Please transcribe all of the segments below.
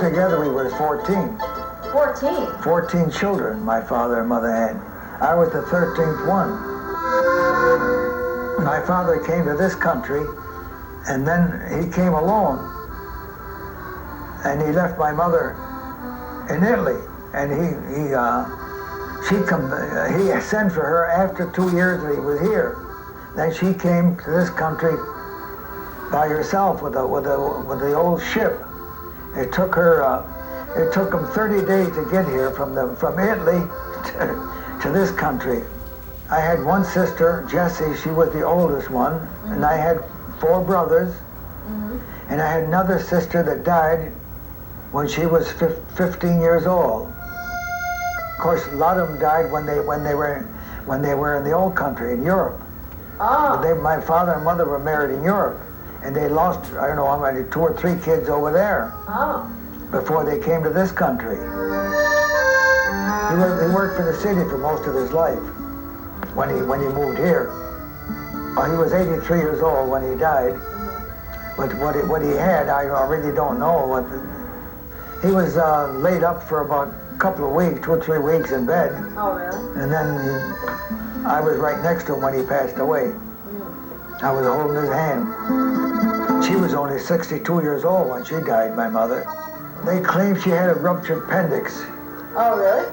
Altogether, we were 14. 14? 14 children my father and mother had. I was the 13th one. My father came to this country, and then he came alone, and he left my mother in Italy, and he sent for her after 2 years that he was here. Then she came to this country by herself with the old ship. It took her. It took them 30 days to get here from Italy to this country. I had one sister, Jessie. She was the oldest one, and I had 4 brothers, and I had another sister that died when she was 15 years old. Of course, a lot of them died when they were in the old country in Europe. Oh. My father and mother were married in Europe, and they lost, I don't know how many, 2 or 3 kids over there. Oh. Before they came to this country. He worked for the city for most of his life when he moved here. Well, he was 83 years old when he died, but what he had, I really don't know. He was laid up for about a couple of weeks, 2 or 3 weeks in bed. Oh, really? And then I was right next to him when he passed away. I was holding his hand. She was only 62 years old when she died, my mother. They claimed she had a ruptured appendix. Oh, really?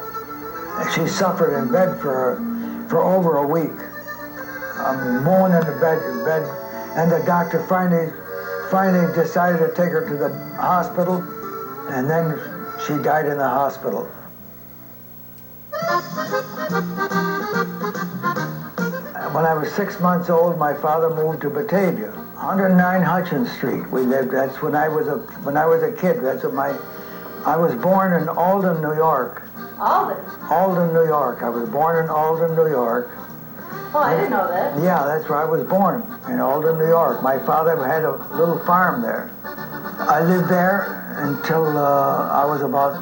She suffered in bed for over a week. Moaning in the bed, and the doctor finally decided to take her to the hospital, and then she died in the hospital. When I was 6 months old, my father moved to Batavia, 109 Hutchins Street. We lived. That's when I was a kid. That's what I was born in Alden, New York. Alden? Alden, New York. I was born in Alden, New York. Oh, I didn't know that. Yeah, that's where I was born, in Alden, New York. My father had a little farm there. I lived there until I was about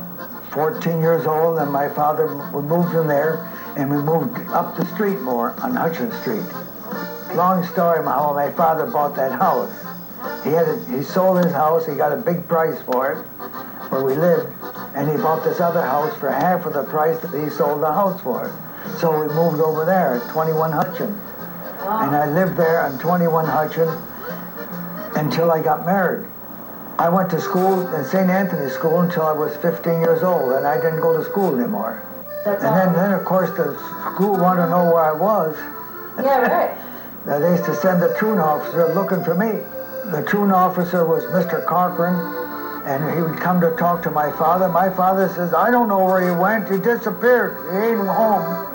14 years old, and my father, we moved from there, and we moved up the street more on Hutchins Street. Long story how my father bought that house. He sold his house, he got a big price for it, where we lived, and he bought this other house for half of the price that he sold the house for. So we moved over there at 21 Hutchins. Wow. And I lived there on 21 Hutchins until I got married. I went to school in St. Anthony's School until I was 15 years old, and I didn't go to school anymore. That's and then, of course, the school wanted to know where I was. Yeah, right. They used to send the truant officer looking for me. The truant officer was Mr. Cochran, and he would come to talk to my father. My father says, I don't know where he went. He disappeared. He ain't home.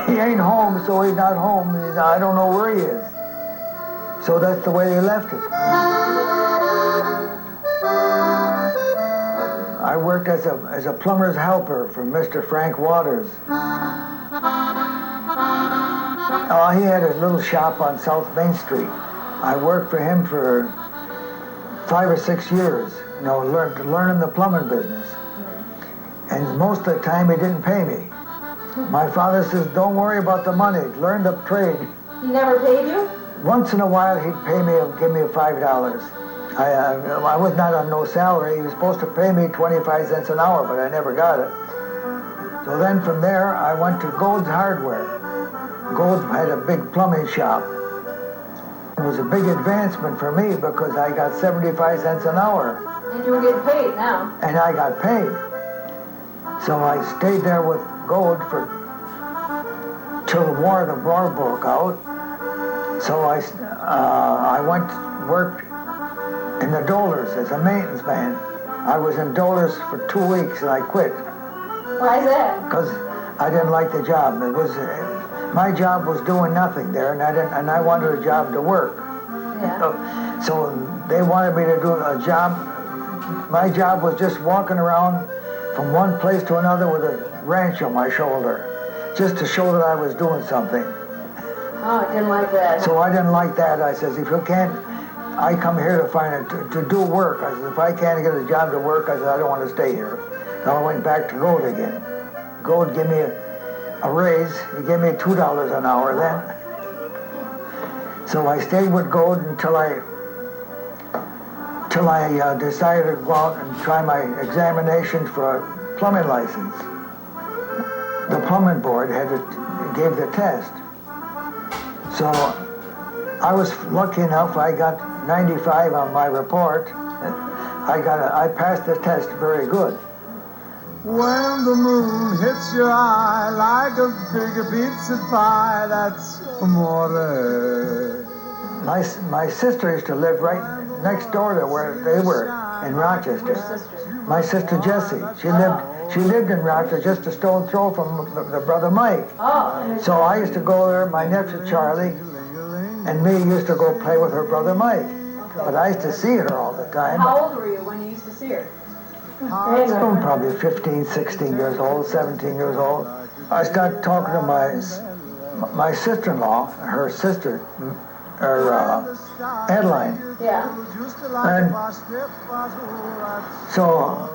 He ain't home, so he's not home. I don't know where he is. So that's the way they left it. I worked as a plumber's helper for Mr. Frank Waters. He had a little shop on South Main Street. I worked for him for 5 or 6 years, learning the plumbing business. And most of the time he didn't pay me. My father says, don't worry about the money, learn the trade. He never paid you? Once in a while he'd pay me, give me $5. I was not on no salary. He was supposed to pay me 25 cents an hour, but I never got it. So then from there I went to Gold's Hardware. Gold had a big plumbing shop. It was a big advancement for me because I got 75 cents an hour. And you were getting paid now. And I got paid. So I stayed there with Gold till the war broke out. So I worked in the Dolars as a maintenance man. I was in Dolars for 2 weeks and I quit. Why is that? Because I didn't like the job. My job was doing nothing there, and I wanted a job to work. Yeah. So they wanted me to do a job. My job was just walking around from one place to another with a wrench on my shoulder, just to show that I was doing something. Oh, I didn't like that. So I didn't like that. I says, if you can't, I come here to do work. I said, if I can't get a job to work, I said, I don't want to stay here. So I went back to Gold again. Gold gave me a raise. He gave me $2 an hour then. So I stayed with Gold until till I decided to go out and try my examinations for a plumbing license. The plumbing board gave the test. So I was lucky enough, I got 95 on my report. I passed the test very good. When the moon hits your eye like a big pizza pie, that's amore. My sister used to live right next door to where they were in Rochester. My sister Jessie. She lived in Rochester, just a stone throw from the brother Mike. Oh. So I used to go there, my nephew Charlie, and me used to go play with her brother Mike. But I used to see her all the time. How old were you when you used to see her? I'm probably 15, 16 years old, 17 years old. I started talking to my sister-in-law, her sister, Adeline. Yeah. And so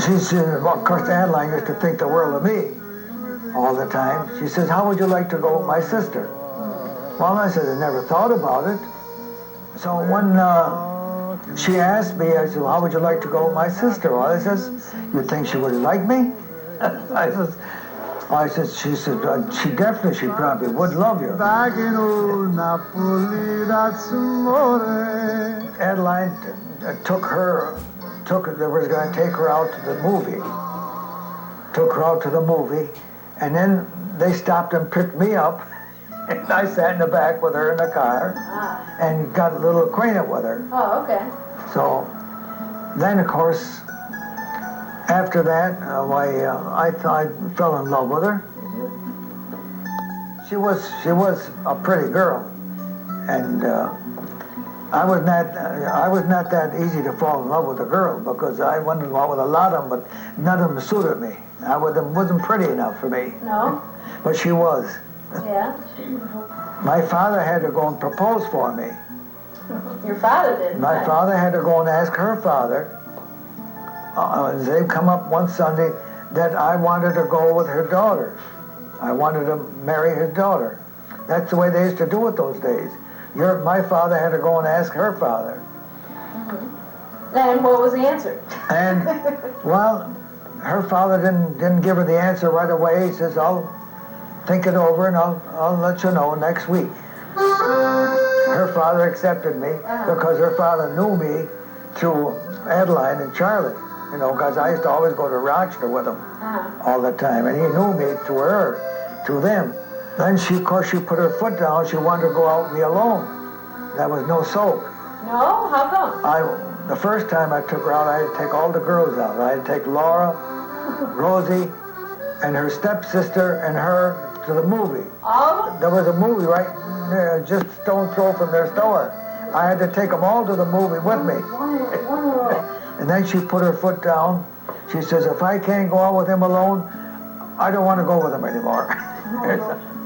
she said, well, of course, Adeline used to think the world of me all the time. She says, how would you like to go with my sister? Well, I said, I never thought about it. So when she asked me, I said, well, how would you like to go with my sister? Well, I says, you think she would like me? She said, she probably would love you. Back in old Napoli, that's amore. Adeline they was going to take her out to the movie. Took her out to the movie, and then they stopped and picked me up, and I sat in the back with her in the car, and got a little acquainted with her. Oh, okay. So then, of course, after that, I fell in love with her. She was a pretty girl, and I was not that easy to fall in love with a girl, because I went in love with a lot of them, but none of them suited me. Wasn't pretty enough for me. No? But she was. Yeah. My father had to go and propose for me. Your father did. My father had to go and ask her father. They come up one Sunday that I wanted to go with her daughter. I wanted to marry his daughter. That's the way they used to do it those days. My father had to go and ask her father. Mm-hmm. And what was the answer? And, well, her father didn't give her the answer right away. He says, I'll think it over and I'll let you know next week. Her father accepted me because her father knew me through Adeline and Charlie, because I used to always go to Rochester with them all the time, and he knew me through her, through them. Then she put her foot down. She wanted to go out with me alone. There was no soap. No? How come? The first time I took her out, I had to take all the girls out. I had to take Laura, Rosie, and her stepsister and her to the movie. All? There was a movie right there, just stone throw from their store. I had to take them all to the movie with me. And then she put her foot down. She says, if I can't go out with him alone, I don't want to go with him anymore.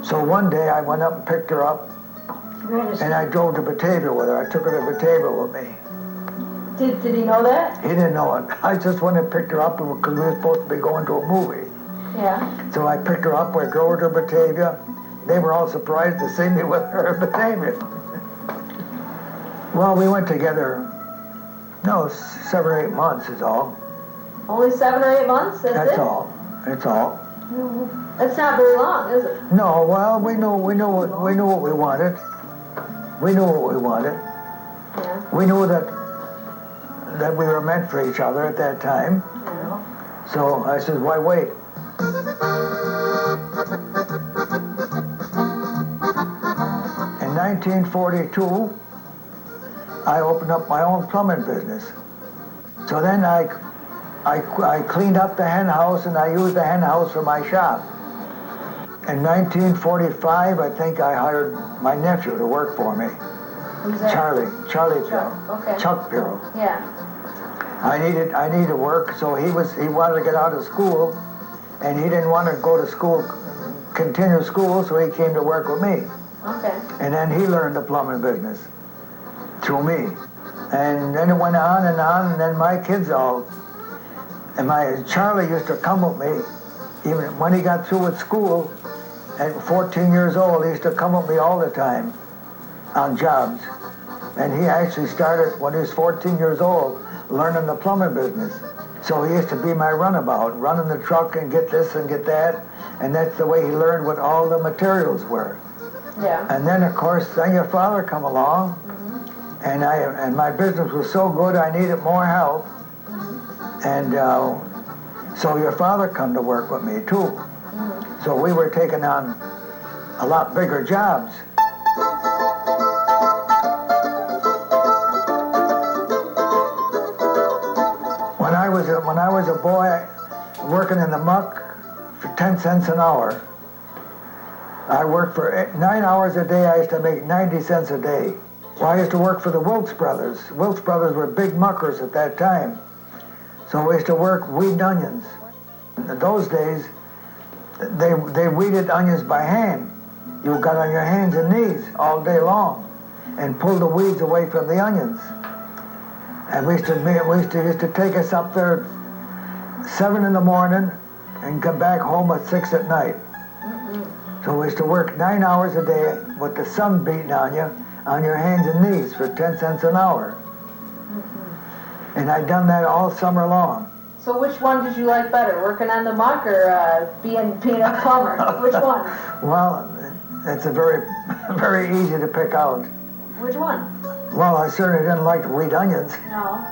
So one day I went up and picked her up, and I drove to Batavia with her. I took her to Batavia with me. Did he know that? He didn't know it. I just went and picked her up because we were supposed to be going to a movie. Yeah. So I picked her up, I drove her to Batavia. They were all surprised to see me with her in Batavia. Well, we went together, 7 or 8 months is all. Only 7 or 8 months? That's it? all. That's all. That's not very long, is it? No, well, we knew what we wanted. We knew what we wanted. Yeah. We knew that we were meant for each other at that time. Yeah. So I said, why wait? In 1942, I opened up my own plumbing business. So then I cleaned up the hen house, and I used the hen house for my shop. In 1945, I think I hired my nephew to work for me. Who's that? Charlie Pirro. Okay. Chuck Pirro. Yeah. I needed work, so he wanted to get out of school, and he didn't want to go to school, continue school, so he came to work with me. Okay. And then he learned the plumbing business through me. And then it went on, and then my kids Charlie used to come with me, even when he got through with school, at 14 years old, he used to come with me all the time on jobs. And he actually started when he was 14 years old, learning the plumbing business. So he used to be my runabout, running the truck and get this and get that. And that's the way he learned what all the materials were. Yeah. And then, of course, then your father come along, and my business was so good I needed more help. And so your father come to work with me too. So we were taking on a lot bigger jobs. When I was a boy working in the muck for 10 cents an hour, I worked for 9 hours a day. I used to make 90 cents a day. Well, I used to work for the Wilkes brothers. Wilkes brothers were big muckers at that time. So we used to work weeding onions. In those days, they weeded onions by hand. You got on your hands and knees all day long and pulled the weeds away from the onions. And we used to take us up there 7 in the morning and come back home at 6 at night. So we used to work 9 hours a day with the sun beating on you, on your hands and knees for 10 cents an hour. And I'd done that all summer long. So which one did you like better, working on the muck or being a plumber? Which one? Well, it's a very easy to pick out. Which one? Well, I certainly didn't like to weed onions. No.